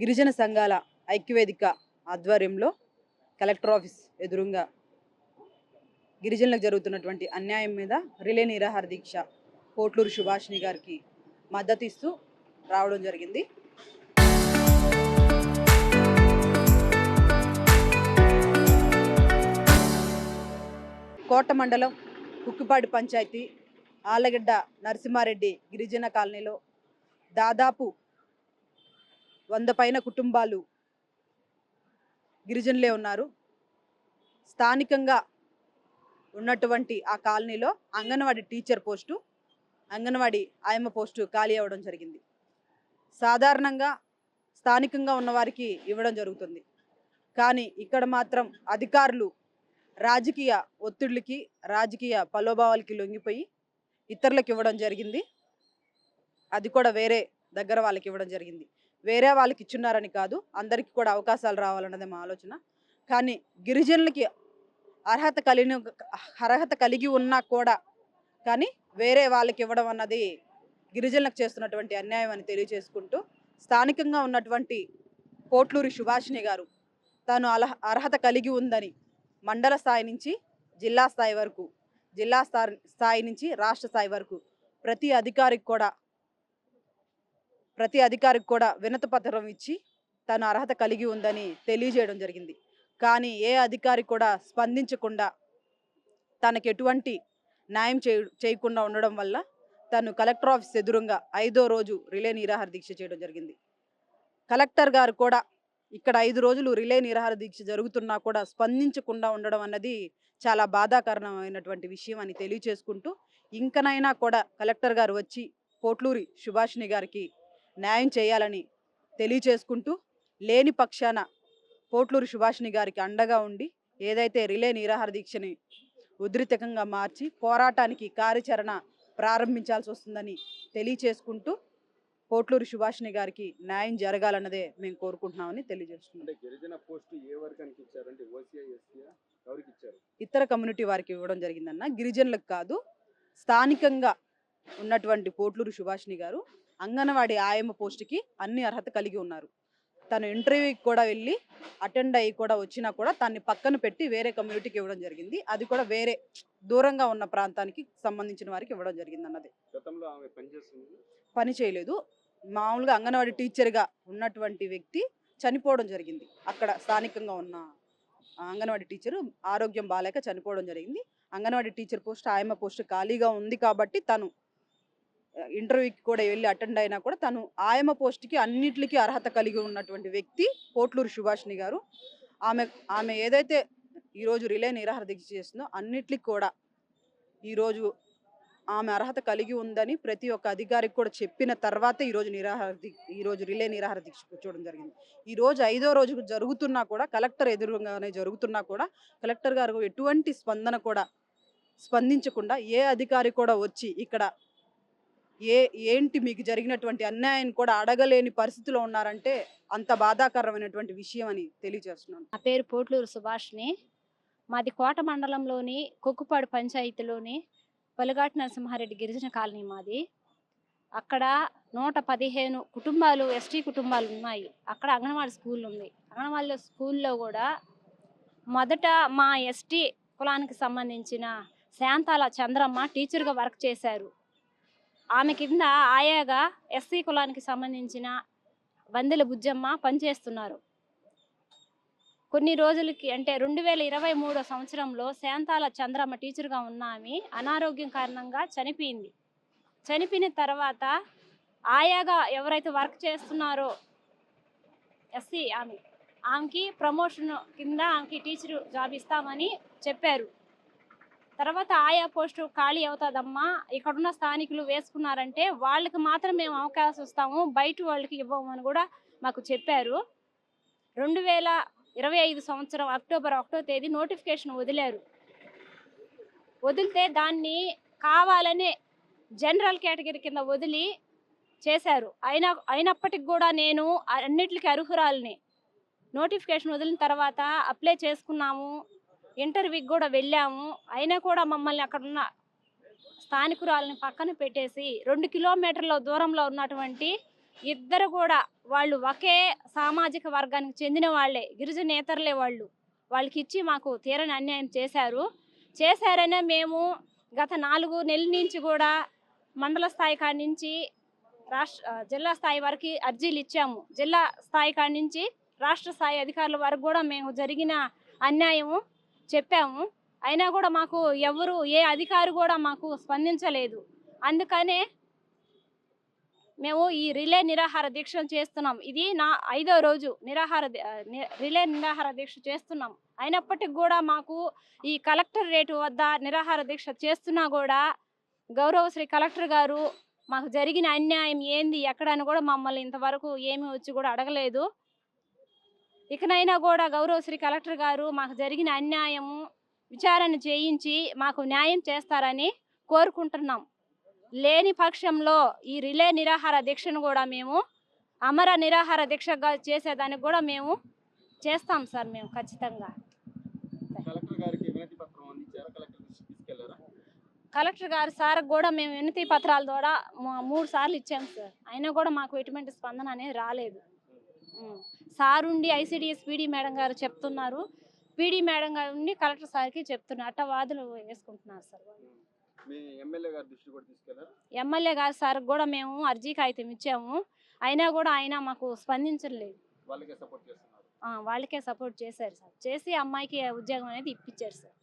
గిరిజన సంఘాల ఐక్యవేదిక ఆధ్వర్యంలో కలెక్టర్ ఆఫీస్ ఎదురుగా గిరిజనులకు జరుగుతున్నటువంటి అన్యాయం మీద రిలే నిరాహార దీక్ష పోట్లూరు సుభాషిణి గారికి మద్దతు ఇస్తూ రావడం జరిగింది. కోట మండలం కుక్కిపాడు పంచాయతీ ఆళ్లగడ్డ నరసింహారెడ్డి గిరిజన కాలనీలో దాదాపు 100 పైన కుటుంబాలు గిరిజనులే ఉన్నారు. స్థానికంగా ఉన్నటువంటి ఆ కాలనీలో అంగన్వాడీ టీచర్ పోస్టు, అంగన్వాడీ ఆయమ్మ పోస్టు ఖాళీ అవ్వడం జరిగింది. సాధారణంగా స్థానికంగా ఉన్నవారికి ఇవ్వడం జరుగుతుంది. కానీ ఇక్కడ మాత్రం అధికారులు రాజకీయ ఒత్తిడికి, రాజకీయ ప్రలోభాలకి లొంగిపోయి ఇతరులకు ఇవ్వడం జరిగింది. అది కూడా వేరే దగ్గర వాళ్ళకి ఇవ్వడం జరిగింది. వేరే వాళ్ళకి ఇచ్చున్నారని కాదు, అందరికీ కూడా అవకాశాలు రావాలన్నదే మా ఆలోచన. కానీ గిరిజనులకి అర్హత కలిగి ఉన్నా కూడా కానీ వేరే వాళ్ళకి ఇవ్వడం అన్నది గిరిజనులకు చేస్తున్నటువంటి అన్యాయం అని తెలియజేసుకుంటూ, స్థానికంగా ఉన్నటువంటి పోట్లూరి సుభాషిణి గారు తాను అర్హత కలిగి ఉందని మండల స్థాయి నుంచి జిల్లా స్థాయి వరకు, జిల్లా స్థాయి నుంచి రాష్ట్ర స్థాయి వరకు ప్రతి అధికారికి కూడా వినతి పత్రం ఇచ్చి తను అర్హత కలిగి ఉందని తెలియజేయడం జరిగింది. కానీ ఏ అధికారి కూడా స్పందించకుండా తనకు ఎటువంటి న్యాయం చేయకుండా ఉండడం వల్ల తను కలెక్టర్ ఆఫీస్ ఎదురుగా 5వ రోజు రిలే నిరాహార దీక్ష చేయడం జరిగింది. కలెక్టర్ గారు కూడా ఇక్కడ 5 రోజులు రిలే నిరాహార దీక్ష జరుగుతున్నా కూడా స్పందించకుండా ఉండడం అన్నది చాలా బాధాకరమైనటువంటి విషయం అని తెలియచేసుకుంటూ, ఇంకనైనా కూడా కలెక్టర్ గారు వచ్చి పోట్లూరి సుభాషిణి గారికి న్యాయం చేయాలని తెలియచేసుకుంటూ, లేని పక్షాన పోట్లూరి సుభాషిణి గారికి అండగా ఉండి ఏదైతే రిలే నిరాహార దీక్షని ఉధృతంగా మార్చి పోరాటానికి కార్యాచరణ ప్రారంభించాల్సి వస్తుందని తెలియచేసుకుంటూ, పోట్లూరి సుభాషిణి గారికి న్యాయం జరగాలన్నదే మేము కోరుకుంటున్నామని తెలియజేస్తున్నాం. ఇతర కమ్యూనిటీ వారికి ఇవ్వడం జరిగిందన్న, గిరిజనులకు కాదు. స్థానికంగా ఉన్నటువంటి పోట్లూరి సుభాషిణి గారు అంగన్వాడీ ఆయమ్మ పోస్టుకి అన్ని అర్హత కలిగి ఉన్నారు. తను ఇంటర్వ్యూకి కూడా వెళ్ళి అటెండ్ అయ్యి కూడా వచ్చినా కూడా తన్ని పక్కన పెట్టి వేరే కమ్యూనిటీకి ఇవ్వడం జరిగింది. అది కూడా వేరే దూరంగా ఉన్న ప్రాంతానికి సంబంధించిన వారికి ఇవ్వడం జరిగింది అన్నది. పని చేయలేదు. మామూలుగా అంగన్వాడీ టీచర్గా ఉన్నటువంటి వ్యక్తి చనిపోవడం జరిగింది. అక్కడ స్థానికంగా ఉన్న అంగన్వాడీ టీచరు ఆరోగ్యం బాలేక చనిపోవడం జరిగింది. అంగన్వాడీ టీచర్ పోస్ట్ ఆయమ్మ పోస్ట్ ఖాళీగా ఉంది కాబట్టి తను ఇంటర్వ్యూకి కూడా వెళ్ళి అటెండ్ అయినా కూడా తను ఆయమ్మ పోస్ట్కి అన్నిటికీ అర్హత కలిగి ఉన్నటువంటి వ్యక్తి పోట్లూరి సుభాషిణి గారు. ఆమె ఏదైతే ఈరోజు రిలే నిరాహార దీక్ష చేస్తుందో అన్నిటికీ కూడా ఈరోజు ఆమె అర్హత కలిగి ఉందని ప్రతి ఒక్క అధికారికి కూడా చెప్పిన తర్వాత ఈరోజు రిలే నిరాహార దీక్ష కూర్చోవడం జరిగింది. ఈరోజు 5వ రోజు జరుగుతున్నా కూడా, కలెక్టర్ ఎదురుగానే జరుగుతున్నా కూడా కలెక్టర్ గారు ఎటువంటి స్పందించకుండా ఏ అధికారి కూడా వచ్చి ఇక్కడ ఏంటి మీకు జరిగినటువంటి అన్యాయాన్ని కూడా అడగలేని పరిస్థితిలో ఉన్నారంటే అంత బాధాకరమైనటువంటి విషయం అని తెలియజేస్తున్నాను. నా పేరు పోట్లూరు సుభాషిణి. మాది కోట మండలంలోని కుక్కుపాడు పంచాయతీలోని పలుగాటి నరసింహారెడ్డి గిరిజన కాలనీ మాది. అక్కడ 115 కుటుంబాలు ఎస్టీ కుటుంబాలు ఉన్నాయి. అక్కడ అంగన్వాడీ స్కూల్ ఉంది. అంగన్వాడీ స్కూల్లో కూడా మొదట మా ఎస్టీ కులానికి సంబంధించిన శాంతాల చంద్రమ్మ టీచర్గా వర్క్ చేశారు. ఆమె కింద ఆయాగా ఎస్సీ కులానికి సంబంధించిన వందెల బుజ్జమ్మ పనిచేస్తున్నారు. కొన్ని రోజులకి అంటే 2023 సంవత్సరంలో శాంతాల చంద్రమ్మ టీచర్గా ఉన్న ఆమె అనారోగ్యం కారణంగా చనిపోయింది. చనిపోయిన తర్వాత ఆయాగా ఎవరైతే వర్క్ చేస్తున్నారో ఎస్సీ ఆమెకి ప్రమోషన్ కింద ఆమెకి టీచర్ జాబ్ ఇస్తామని చెప్పారు. తర్వాత ఆయా పోస్టు ఖాళీ అవుతుందమ్మా, ఇక్కడున్న స్థానికులు వేసుకున్నారంటే వాళ్ళకి మాత్రం మేము అవకాశం ఇస్తాము, బయట వాళ్ళకి ఇవ్వమని కూడా మాకు చెప్పారు. 2025 సంవత్సరం అక్టోబర్ 1వ తేదీ నోటిఫికేషన్ వదిలారు. వదిలితే దాన్ని కావాలనే జనరల్ కేటగిరీ కింద వదిలి చేశారు. అయినప్పటికి కూడా నేను అన్నిటికీ అర్హురాలని. నోటిఫికేషన్ వదిలిన తర్వాత అప్లై చేసుకున్నాము, ఇంటర్వ్యూకి కూడా వెళ్ళాము. అయినా కూడా మమ్మల్ని అక్కడున్న స్థానికురాలని పక్కన పెట్టేసి 2 కిలోమీటర్ల దూరంలో ఉన్నటువంటి ఇద్దరు కూడా వాళ్ళు ఒకే సామాజిక వర్గానికి చెందిన వాళ్ళే, గిరిజనేతరులే వాళ్ళు. వాళ్ళకి ఇచ్చి మాకు తీరని అన్యాయం చేశారనే మేము గత 4 నెలల నుంచి కూడా మండల స్థాయి కాడి నుంచి జిల్లా స్థాయి వరకు అర్జీలు ఇచ్చాము. జిల్లా స్థాయి కాడి నుంచి రాష్ట్ర స్థాయి అధికారుల వరకు కూడా మేము జరిగిన అన్యాయము చెప్పాము. అయినా కూడా మాకు ఎవరు ఏ అధికారి కూడా మాకు స్పందించలేదు. అందుకనే మేము ఈ రిలే నిరాహార దీక్ష చేస్తున్నాం. ఇది నా 5వ రోజు రిలే నిరాహార దీక్ష చేస్తున్నాం. అయినప్పటికి కూడా మాకు ఈ కలెక్టరేట్ వద్ద నిరాహార దీక్ష చేస్తున్నా కూడా గౌరవ శ్రీ కలెక్టర్ గారు మాకు జరిగిన అన్యాయం ఏంది ఎక్కడ అని కూడా మమ్మల్ని ఇంతవరకు ఏమీ వచ్చి కూడా అడగలేదు. ఇకనైనా కూడా గౌరవ శ్రీ కలెక్టర్ గారు మాకు జరిగిన అన్యాయము విచారణ చేయించి మాకు న్యాయం చేస్తారని కోరుకుంటున్నాం. లేని పక్షంలో ఈ రిలే నిరాహార దీక్షను కూడా మేము అమర నిరాహార దీక్షగా చేసేదానికి కూడా మేము చేస్తాం సార్. మేము ఖచ్చితంగా కలెక్టర్ గారు సార్ కూడా మేము వినతి పత్రాల ద్వారా 3 సార్లు ఇచ్చాం సార్. అయినా కూడా మాకు ఎటువంటి స్పందన అనేది రాలేదు. సార్ ఉండి ఐసిడిఎస్ పీడీ మేడం గారు చెప్తున్నారు, పీడీ మేడం గారు ఉండి కలెక్టర్ సార్కి చెప్తున్నారు. అట్ట వాదులు వేసుకుంటున్నారు సార్. ఎమ్మెల్యే గారు సార్ కూడా మేము అర్జీ కాగితం ఇచ్చాము. అయినా కూడా ఆయన మాకు స్పందించలేదు. వాళ్ళకే సపోర్ట్ చేశారు సార్. చేసి అమ్మాయికి ఉద్యోగం అనేది ఇప్పించారు సార్.